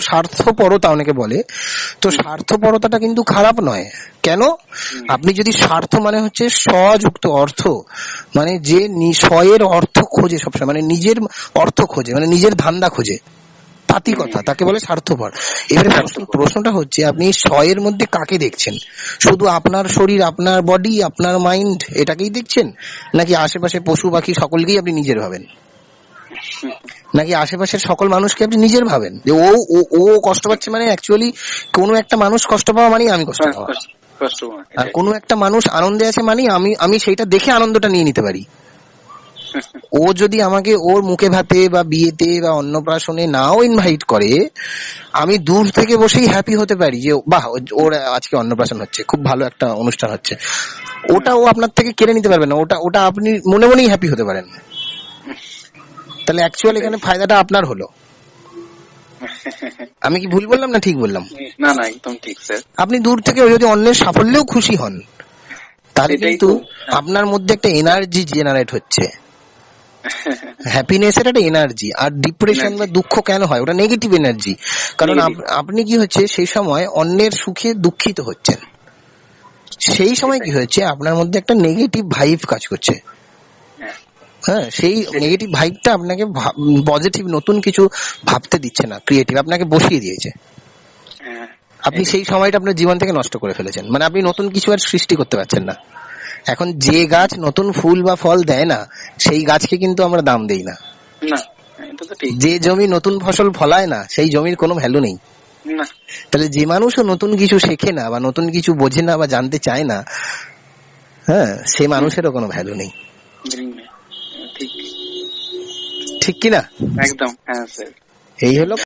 স্বার্থপরতা অনেকে বলে, তো স্বার্থপরতাটা কিন্তু খারাপ নয়। কেন? আপনি যদি স্বার্থ মানে হচ্ছে স্বযুক্ত অর্থ, মানে যে স্বয়ের অর্থ খোঁজে সবসময়, মানে নিজের অর্থ খোঁজে, মানে নিজের ধান্দা খোঁজে, তাঁতি কথা, তাকে বলে স্বার্থপর। এবারে প্রশ্নটা হচ্ছে আপনি স্বয়ের মধ্যে কাকে দেখছেন? শুধু আপনার শরীর, আপনার বডি, আপনার মাইন্ড, এটাকেই দেখছেন, নাকি আশেপাশে পশু পাখি সকলকেই আপনি নিজের ভাবেন, নাকি আশেপাশের সকল মানুষকে আপনি নিজের ভাবেন? যে ও ও ও কষ্ট পাচ্ছে, মানে অ্যাকচুয়ালি কোনো একটা মানুষ কষ্ট পাওয়া মানেই আমি কষ্ট পাওয়া, আর কোনো একটা মানুষ আনন্দে আছে মানে আমি সেইটা দেখে আনন্দটা নিয়ে নিতে পারি। ও যদি আমাকে ওর মুখে ভাতে বা বিয়েতে বা অন্নপ্রাশনে নাও ইনভাইট করে, আমি দূর থেকে বসেই হ্যাপি হতে পারি যে বাহ, ওর আজকে অন্নপ্রাশন হচ্ছে, খুব ভালো একটা অনুষ্ঠান হচ্ছে। ওটা ও আপনার থেকে কেড়ে নিতে পারবে না, ওটা আপনি মনে মনেই হ্যাপি হতে পারেন। তাহলে অ্যাকচুয়ালি এখানে ফায়দাটা আপনার হলো। আমি কি ভুল বললাম না ঠিক বললাম? না না, একদম ঠিক স্যার। আপনি দূর থেকে যদি অন্যের সাফল্যেও খুশি হন, তাহলে কিন্তু আপনার মধ্যে একটা এনার্জি জেনারেট হচ্ছে, হ্যাপিনেস এর একটা এনার্জি। আর ডিপ্রেশন বা দুঃখ কেন হয়? ওটা নেগেটিভ এনার্জি। কারণ আপনি কি হচ্ছে সেই সময় অন্যের সুখে দুঃখিত হচ্ছেন, সেই সময় কি হচ্ছে আপনার মধ্যে একটা নেগেটিভ ভাইব কাজ করছে। হ্যাঁ, সেই নেগেটিভ ভাইবটা আপনাকে পজিটিভ নতুন কিছু ভাবতে দিচ্ছে না, ক্রিয়েটিভ আপনাকে বসিয়ে দিয়েছে। আপনি সেই সময়টা আপনার জীবন থেকে নষ্ট করে ফেলেছেন, মানে আপনি নতুন কিছু আর সৃষ্টি করতে পারছেন না। এখন যে গাছ নতুন ফুল বা ফল দেয় না, সেই গাছকে কিন্তু আমরা দাম দেই না। যে জমি নতুন ফসল ফলায় না, সেই জমির কোনো ভ্যালু নেই। তাহলে যে মানুষও নতুন কিছু শেখে না বা নতুন কিছু বোঝে না বা জানতে চায় না, হ্যাঁ, সে মানুষেরও কোনো ভ্যালু নেই। ঠিক কিনা? একদম। হ্যাঁ স্যার, এই হলো